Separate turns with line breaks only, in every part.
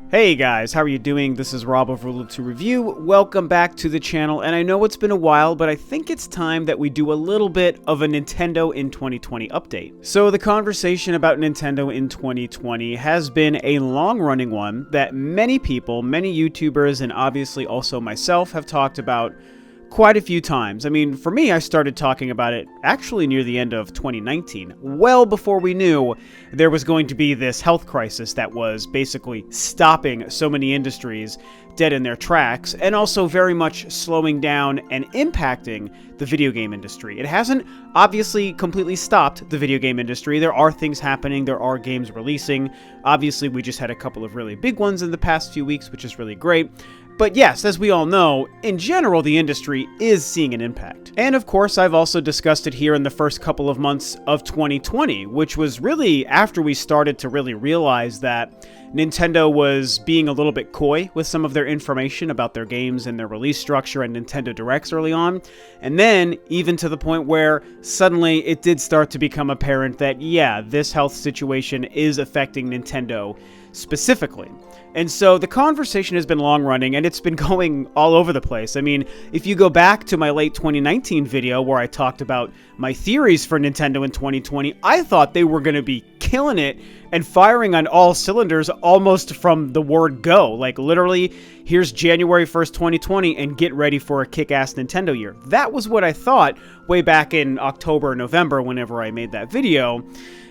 Hey guys, how are you doing? This is Rob of Rule 2 Review. Welcome back to the channel, and I know it's been a while, but I think it's time that we do a little bit of a Nintendo in 2020 update. So the conversation about Nintendo in 2020 has been a long-running one that many people, many YouTubers, and obviously also myself have talked about quite a few times. I mean, for me, I started talking about it actually near the end of 2019, well before we knew there was going to be this health crisis that was basically stopping so many industries dead in their tracks, and also very much slowing down and impacting the video game industry. It hasn't obviously completely stopped the video game industry. There are things happening, there are games releasing. Obviously, we just had a couple of really big ones in the past few weeks, which is really great. But yes, as we all know, in general, the industry is seeing an impact. And of course, I've also discussed it here in the first couple of months of 2020, which was really after we started to really realize that Nintendo was being a little bit coy with some of their information about their games and their release structure and Nintendo Directs early on. And then, even to the point where suddenly it did start to become apparent that, yeah, this health situation is affecting Nintendo specifically. And so the conversation has been long running, and it's been going all over the place. I mean, if you go back to my late 2019 video where I talked about my theories for Nintendo in 2020, I thought they were going to be killing it and firing on all cylinders almost from the word go. Like, literally, here's January 1st, 2020, and get ready for a kick-ass Nintendo year. That was what I thought way back in October or November whenever I made that video.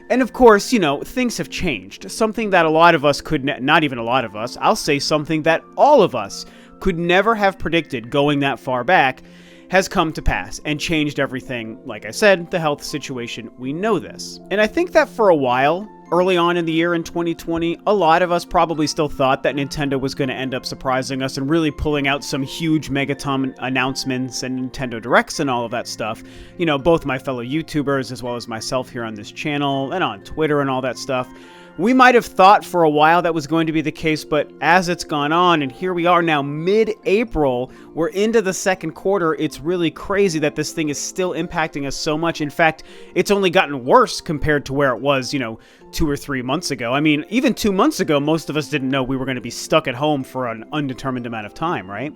And of course, you know, things have changed. Something that a lot of us could, not even a lot of us, I'll say something that all of us could never have predicted going that far back has come to pass and changed everything. Like I said, the health situation, we know this. And I think that for a while, early on in the year in 2020, a lot of us probably still thought that Nintendo was going to end up surprising us and really pulling out some huge Megaton announcements and Nintendo Directs and all of that stuff. You know, both my fellow YouTubers as well as myself here on this channel and on Twitter and all that stuff. We might have thought for a while that was going to be the case, but as it's gone on, and here we are now mid-April, we're into the second quarter, it's really crazy that this thing is still impacting us so much. In fact, it's only gotten worse compared to where it was, you know, 2 or 3 months ago. I mean, even 2 months ago, most of us didn't know we were going to be stuck at home for an undetermined amount of time, right?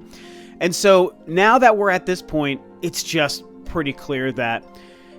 And so now that we're at this point, it's just pretty clear that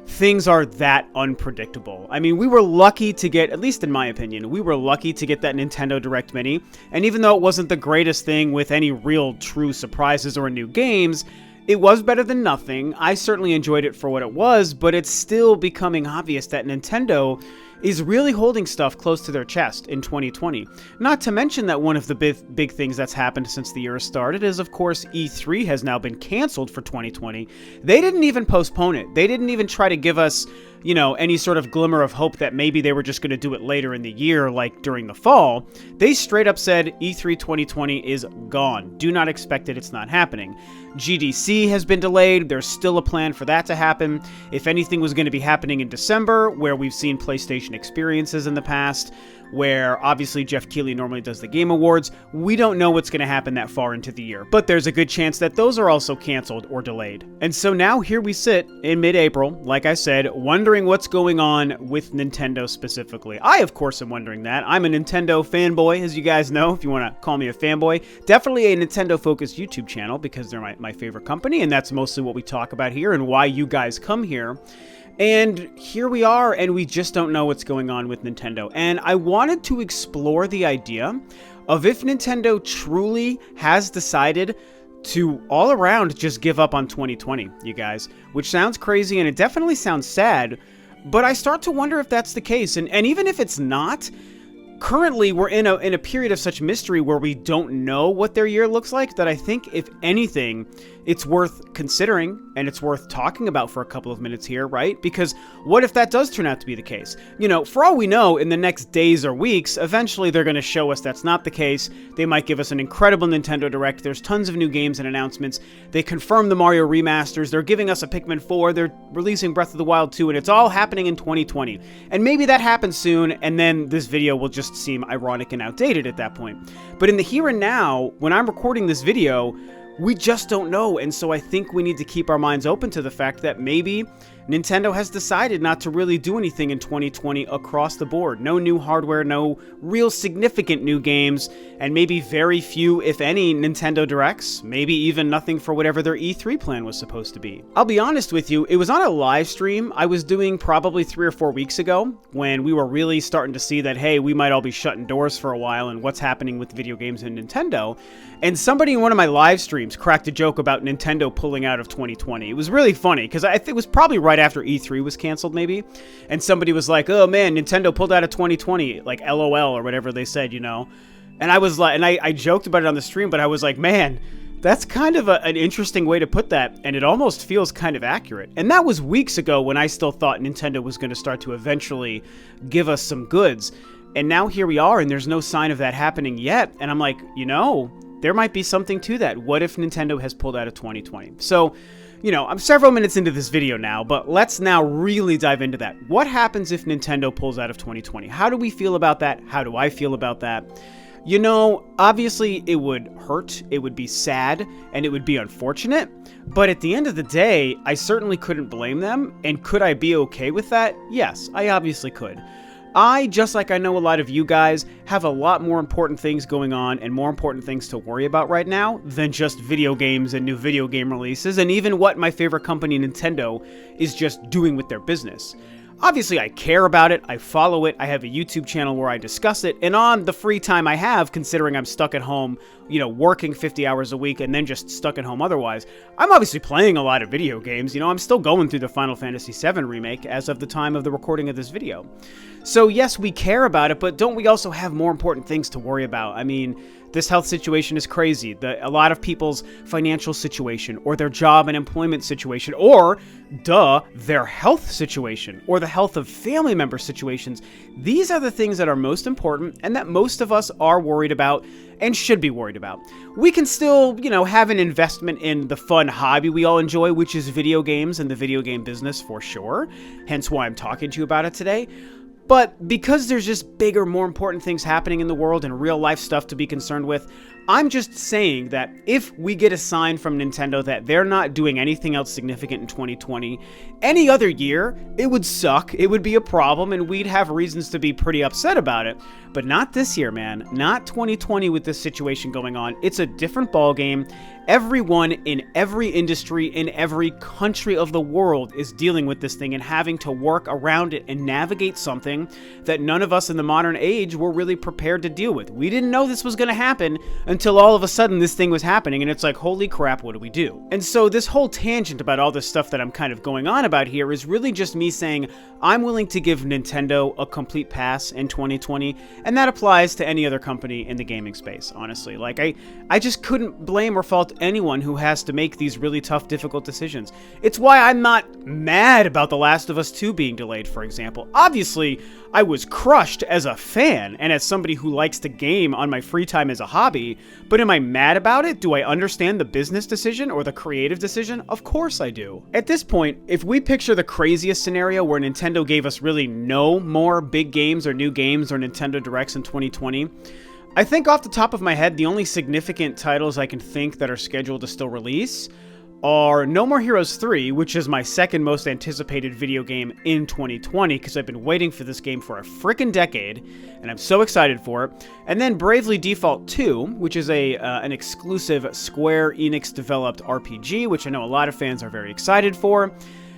things are that unpredictable. I mean, we were lucky to get, at least in my opinion, we were lucky to get that Nintendo Direct Mini, and even though it wasn't the greatest thing with any real true surprises or new games, it was better than nothing. I certainly enjoyed it for what it was, but it's still becoming obvious that Nintendo is really holding stuff close to their chest in 2020. Not to mention that one of the big things that's happened since the year started is, of course, E3 has now been canceled for 2020. They didn't even postpone it. They didn't even try to give us, you know, any sort of glimmer of hope that maybe they were just going to do it later in the year, like during the fall. They straight up said E3 2020 is gone. Do not expect it. It's not happening. GDC has been delayed. There's still a plan for that to happen. If anything was going to be happening in December, where we've seen PlayStation experiences in the past, where obviously Jeff Keighley normally does the Game Awards, we don't know what's going to happen that far into the year. But there's a good chance that those are also canceled or delayed. And so now here we sit in mid-April, like I said, wondering what's going on with Nintendo specifically. I, of course, am wondering that. I'm a Nintendo fanboy, as you guys know, if you want to call me a fanboy. Definitely a Nintendo-focused YouTube channel because they're my favorite company, and that's mostly what we talk about here and why you guys come here. And here we are, and we just don't know what's going on with Nintendo. And I wanted to explore the idea of if Nintendo truly has decided to all around just give up on 2020, you guys, which sounds crazy and it definitely sounds sad, but I start to wonder if that's the case. And even if it's not, currently we're in a period of such mystery where we don't know what their year looks like, that I think, if anything, it's worth considering and it's worth talking about for a couple of minutes here, right? Because what if that does turn out to be the case? You know, for all we know, in the next days or weeks, eventually they're going to show us that's not the case. They might give us an incredible Nintendo Direct. There's tons of new games and announcements. They confirmed the Mario remasters. They're giving us a Pikmin 4. They're releasing Breath of the Wild 2, and it's all happening in 2020. And maybe that happens soon, and then this video will just seem ironic and outdated at that point. But in the here and now, when I'm recording this video, we just don't know, and so I think we need to keep our minds open to the fact that maybe Nintendo has decided not to really do anything in 2020 across the board. No new hardware, no real significant new games, and maybe very few, if any, Nintendo Directs. Maybe even nothing for whatever their E3 plan was supposed to be. I'll be honest with you, it was on a live stream I was doing probably 3 or 4 weeks ago, when we were really starting to see that, hey, we might all be shutting doors for a while and what's happening with video games and Nintendo. And somebody in one of my live streams cracked a joke about Nintendo pulling out of 2020. It was really funny, because I think it was probably right after E3 was canceled, maybe. And somebody was like, oh man, Nintendo pulled out of 2020, like LOL or whatever they said, you know? And I was like, and I joked about it on the stream, but I was like, man, that's kind of an interesting way to put that, and it almost feels kind of accurate. And that was weeks ago when I still thought Nintendo was going to start to eventually give us some goods. And now here we are, and there's no sign of that happening yet. And I'm like, you know, there might be something to that. What if Nintendo has pulled out of 2020? So, you know, I'm several minutes into this video now, but let's now really dive into that. What happens if Nintendo pulls out of 2020? How do we feel about that? How do I feel about that? You know, obviously it would hurt, it would be sad, and it would be unfortunate, but at the end of the day, I certainly couldn't blame them, and could I be okay with that? Yes, I obviously could. I, just like I know a lot of you guys, have a lot more important things going on and more important things to worry about right now than just video games and new video game releases, and even what my favorite company, Nintendo, is just doing with their business. Obviously, I care about it, I follow it, I have a YouTube channel where I discuss it, and on the free time I have, considering I'm stuck at home, you know, working 50 hours a week and then just stuck at home otherwise, I'm obviously playing a lot of video games. You know, I'm still going through the Final Fantasy VII Remake as of the time of the recording of this video. So yes, we care about it, but don't we also have more important things to worry about? I mean, this health situation is crazy. A lot of people's financial situation, or their job and employment situation, or, their health situation, or the health of family member situations. These are the things that are most important and that most of us are worried about and should be worried about. We can still, you know, have an investment in the fun hobby we all enjoy, which is video games and the video game business for sure. Hence why I'm talking to you about it today. But because there's just bigger, more important things happening in the world and real life stuff to be concerned with, I'm just saying that if we get a sign from Nintendo that they're not doing anything else significant in 2020, any other year, it would suck, it would be a problem, and we'd have reasons to be pretty upset about it. But not this year, man. Not 2020 with this situation going on. It's a different ballgame. Everyone in every industry, in every country of the world is dealing with this thing and having to work around it and navigate something that none of us in the modern age were really prepared to deal with. We didn't know this was going to happen until all of a sudden this thing was happening, and it's like, holy crap, what do we do? And so this whole tangent about all this stuff that I'm kind of going on about here is really just me saying I'm willing to give Nintendo a complete pass in 2020, and that applies to any other company in the gaming space, honestly. Like, I just couldn't blame or fault anyone who has to make these really tough, difficult decisions. It's why I'm not mad about The Last of Us 2 being delayed, for example. Obviously, I was crushed as a fan and as somebody who likes to game on my free time as a hobby, but am I mad about it? Do I understand the business decision or the creative decision? Of course I do. At this point, if we picture the craziest scenario where Nintendo gave us really no more big games or new games or Nintendo Directs in 2020, I think off the top of my head, the only significant titles I can think that are scheduled to still release are No More Heroes 3, which is my second most anticipated video game in 2020, because I've been waiting for this game for a frickin' decade, and I'm so excited for it. And then Bravely Default 2, which is an exclusive Square Enix-developed RPG, which I know a lot of fans are very excited for.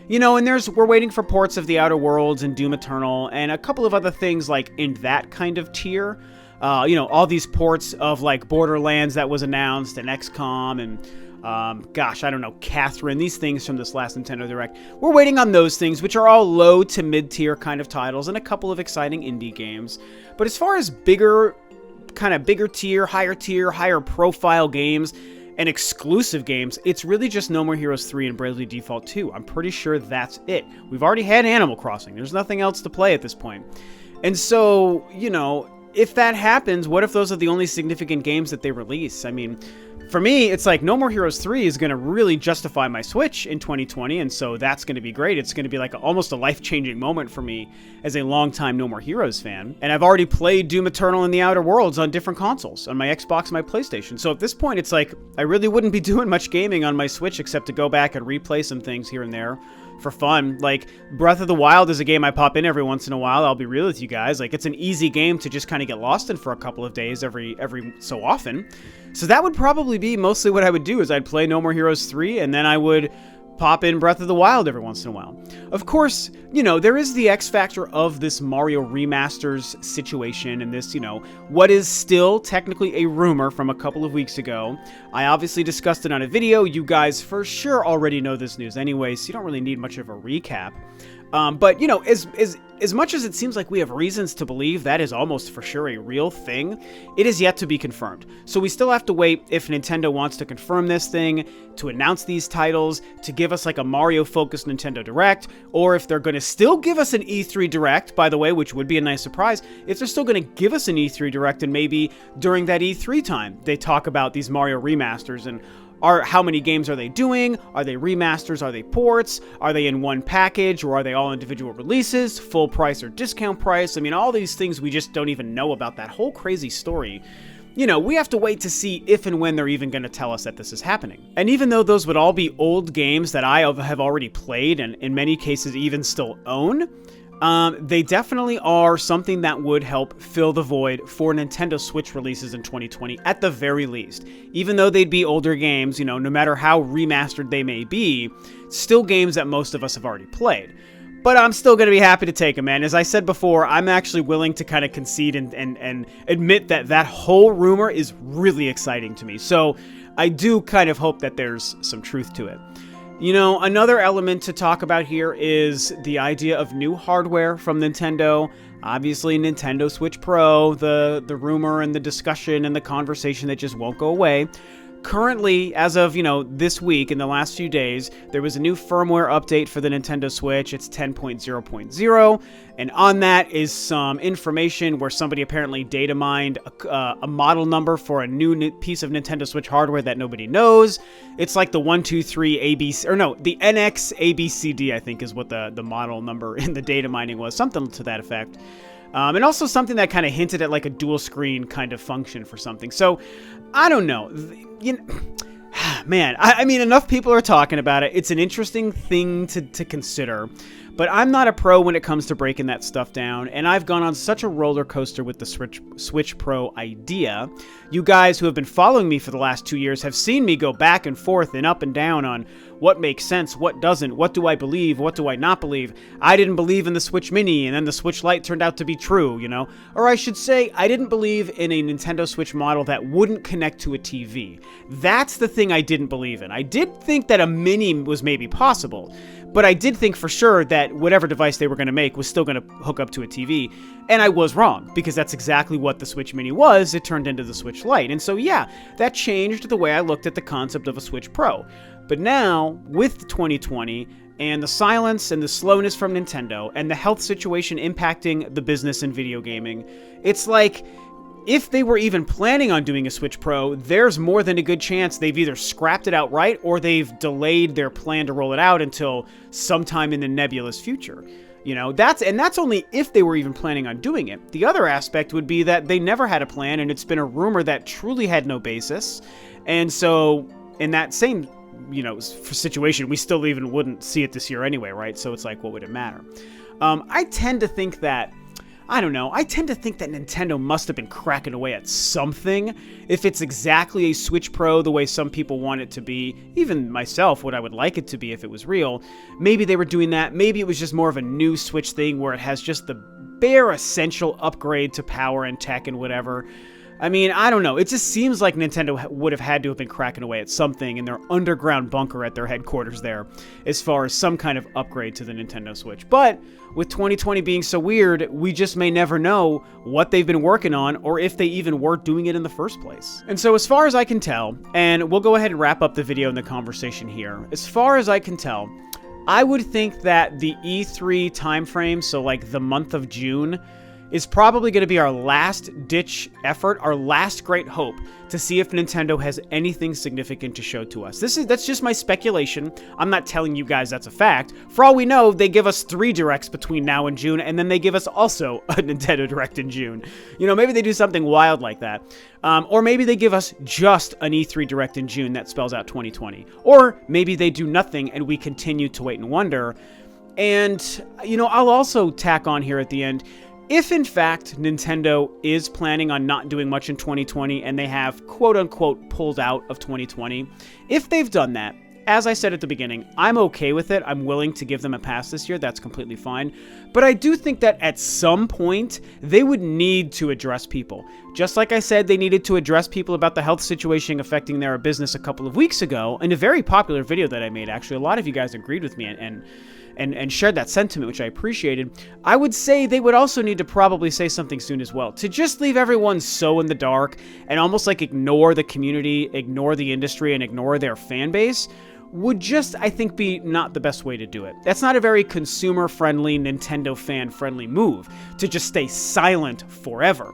You know, and we're waiting for ports of The Outer Worlds and Doom Eternal, and a couple of other things like in that kind of tier. You know, all these ports of like Borderlands that was announced, and XCOM, and gosh, I don't know, Catherine, these things from this last Nintendo Direct. We're waiting on those things, which are all low to mid-tier kind of titles, and a couple of exciting indie games. But as far as bigger tier, higher profile games, and exclusive games, it's really just No More Heroes 3 and Bravely Default 2. I'm pretty sure that's it. We've already had Animal Crossing. There's nothing else to play at this point. And so, you know, if that happens, what if those are the only significant games that they release? I mean, for me, it's like No More Heroes 3 is going to really justify my Switch in 2020, and so that's going to be great. It's going to be like almost a life-changing moment for me as a longtime No More Heroes fan. And I've already played Doom Eternal and The Outer Worlds on different consoles, on my Xbox and my PlayStation. So at this point, it's like I really wouldn't be doing much gaming on my Switch except to go back and replay some things here and there for fun. Like, Breath of the Wild is a game I pop in every once in a while. I'll be real with you guys. Like, it's an easy game to just kind of get lost in for a couple of days every so often. So that would probably be mostly what I would do, is I'd play No More Heroes 3, and then I would pop in Breath of the Wild every once in a while. Of course, you know, there is the X factor of this Mario remasters situation, and this, you know, what is still technically a rumor from a couple of weeks ago. I obviously discussed it on a video. You guys for sure already know this news anyway, so you don't really need much of a recap. But, you know, as much as it seems like we have reasons to believe that is almost for sure a real thing, it is yet to be confirmed. So we still have to wait if Nintendo wants to confirm this thing, to announce these titles, to give us like a Mario-focused Nintendo Direct, or if they're going to still give us an E3 Direct, by the way, which would be a nice surprise, if they're still going to give us an E3 Direct and maybe during that E3 time, they talk about these Mario remasters and how many games are they doing? Are they remasters? Are they ports? Are they in one package, or are they all individual releases? Full price or discount price? I mean, all these things we just don't even know about that whole crazy story. You know, we have to wait to see if and when they're even going to tell us that this is happening. And even though those would all be old games that I have already played, and in many cases even still own, they definitely are something that would help fill the void for Nintendo Switch releases in 2020, at the very least. Even though they'd be older games, you know, no matter how remastered they may be, still games that most of us have already played. But I'm still going to be happy to take them, man. As I said before, I'm actually willing to kind of concede and admit that that whole rumor is really exciting to me. So I do kind of hope that there's some truth to it. You know, another element to talk about here is the idea of new hardware from Nintendo. Obviously, Nintendo Switch Pro, the rumor and the discussion and the conversation that just won't go away. Currently, as of, you know, this week, in the last few days, there was a new firmware update for the Nintendo Switch. It's 10.0.0, and on that is some information where somebody apparently data mined a model number for a new piece of Nintendo Switch hardware that nobody knows. It's like the 123 ABC, or no, the NX ABCD, I think is what the model number in the data mining was, something to that effect. And also something that kind of hinted at like a dual screen kind of function for something. So, I don't know. You know, man, I mean, enough people are talking about it. It's an interesting thing to consider. But I'm not a pro when it comes to breaking that stuff down, and I've gone on such a roller coaster with the Switch Pro idea. You guys who have been following me for the last 2 years have seen me go back and forth and up and down on what makes sense, what doesn't, what do I believe, what do I not believe. I didn't believe in the Switch Mini, and then the Switch Lite turned out to be true, you know? Or I should say, I didn't believe in a Nintendo Switch model that wouldn't connect to a TV. That's the thing I didn't believe in. I did think that a Mini was maybe possible, but I did think for sure that whatever device they were going to make was still going to hook up to a TV. And I was wrong, because that's exactly what the Switch Mini was. It turned into the Switch Lite. And so, yeah, that changed the way I looked at the concept of a Switch Pro. But now, with 2020, and the silence and the slowness from Nintendo, and the health situation impacting the business in video gaming, it's like, if they were even planning on doing a Switch Pro, there's more than a good chance they've either scrapped it outright or they've delayed their plan to roll it out until sometime in the nebulous future. You know, that's only if they were even planning on doing it. The other aspect would be that they never had a plan, and it's been a rumor that truly had no basis. And so, in that same, you know, situation, we still even wouldn't see it this year anyway, right? So it's like, what would it matter? I tend to think that Nintendo must have been cracking away at something. If it's exactly a Switch Pro the way some people want it to be, even myself, what I would like it to be if it was real, maybe they were doing that. Maybe it was just more of a new Switch thing where it has just the bare essential upgrade to power and tech and whatever. I mean, I don't know. It just seems like Nintendo would have had to have been cracking away at something in their underground bunker at their headquarters there, as far as some kind of upgrade to the Nintendo Switch. But with 2020 being so weird, we just may never know what they've been working on, or if they even were doing it in the first place. And so as far as I can tell, and we'll go ahead and wrap up the video and the conversation here, as far as I can tell, I would think that the E3 timeframe, so like the month of June, is probably going to be our last ditch effort, our last great hope to see if Nintendo has anything significant to show to us. That's just my speculation. I'm not telling you guys that's a fact. For all we know, they give us 3 Directs between now and June, and then they give us also a Nintendo Direct in June. You know, maybe they do something wild like that. Or maybe they give us just an E3 Direct in June that spells out 2020. Or maybe they do nothing and we continue to wait and wonder. And, you know, I'll also tack on here at the end, if in fact Nintendo is planning on not doing much in 2020 and they have quote-unquote pulled out of 2020, if they've done that, as I said at the beginning, I'm okay with it. I'm willing to give them a pass this year. That's completely fine. But I do think that at some point, they would need to address people. Just like I said, they needed to address people about the health situation affecting their business a couple of weeks ago in a very popular video that I made. Actually, a lot of you guys agreed with me and shared that sentiment, which I appreciated. I would say they would also need to probably say something soon as well. To just leave everyone so in the dark and almost like ignore the community, ignore the industry, and ignore their fan base would just, I think, be not the best way to do it. That's not a very consumer-friendly, Nintendo fan-friendly move, to just stay silent forever.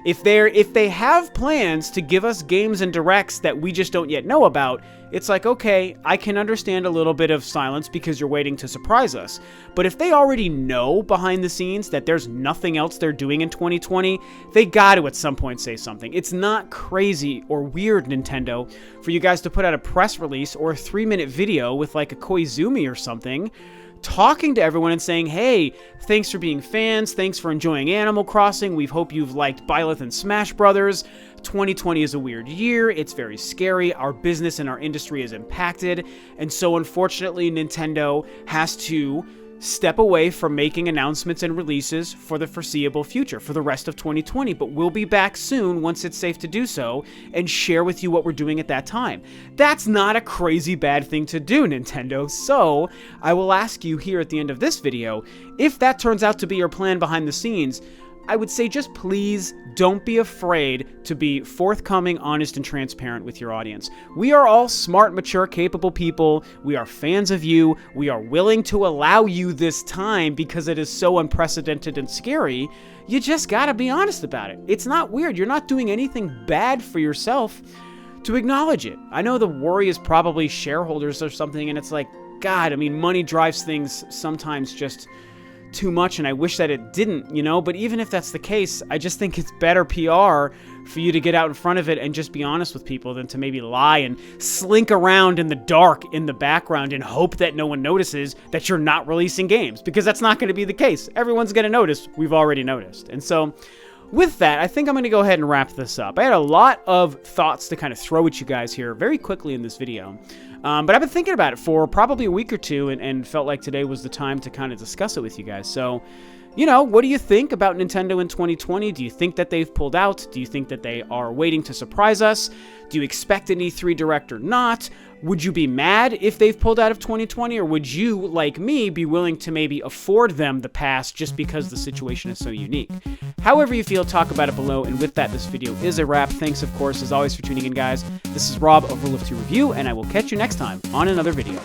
If they have plans to give us games and directs that we just don't yet know about, it's like, okay, I can understand a little bit of silence because you're waiting to surprise us. But if they already know behind the scenes that there's nothing else they're doing in 2020, they got to at some point say something. It's not crazy or weird, Nintendo, for you guys to put out a press release or a 3-minute video with like a Koizumi or something, talking to everyone and saying, hey, thanks for being fans, thanks for enjoying Animal Crossing, we hope you've liked Byleth and Smash Brothers. 2020 is a weird year, it's very scary, our business and our industry is impacted, and so unfortunately Nintendo has to step away from making announcements and releases for the foreseeable future, for the rest of 2020, but we'll be back soon once it's safe to do so, and share with you what we're doing at that time. That's not a crazy bad thing to do, Nintendo, so I will ask you here at the end of this video, if that turns out to be your plan behind the scenes, I would say just please don't be afraid to be forthcoming, honest, and transparent with your audience. We are all smart, mature, capable people. We are fans of you. We are willing to allow you this time because it is so unprecedented and scary. You just gotta be honest about it. It's not weird. You're not doing anything bad for yourself to acknowledge it. I know the worry is probably shareholders or something, and it's like, God, I mean, money drives things sometimes just too much, and I wish that it didn't, you know, but even if that's the case, I just think it's better PR for you to get out in front of it and just be honest with people than to maybe lie and slink around in the dark in the background and hope that no one notices that you're not releasing games, because that's not going to be the case. Everyone's going to notice. We've already noticed. And so with that, I think I'm going to go ahead and wrap this up. I had a lot of thoughts to kind of throw at you guys here very quickly in this video. But I've been thinking about it for probably a week or two and felt like today was the time to kind of discuss it with you guys. So, you know, what do you think about Nintendo in 2020? Do you think that they've pulled out? Do you think that they are waiting to surprise us? Do you expect an E3 Direct or not? Would you be mad if they've pulled out of 2020? Or would you, like me, be willing to maybe afford them the pass just because the situation is so unique? However you feel, talk about it below. And with that, this video is a wrap. Thanks, of course, as always, for tuning in, guys. This is Rob of Rule of 2 Review, and I will catch you next time on another video.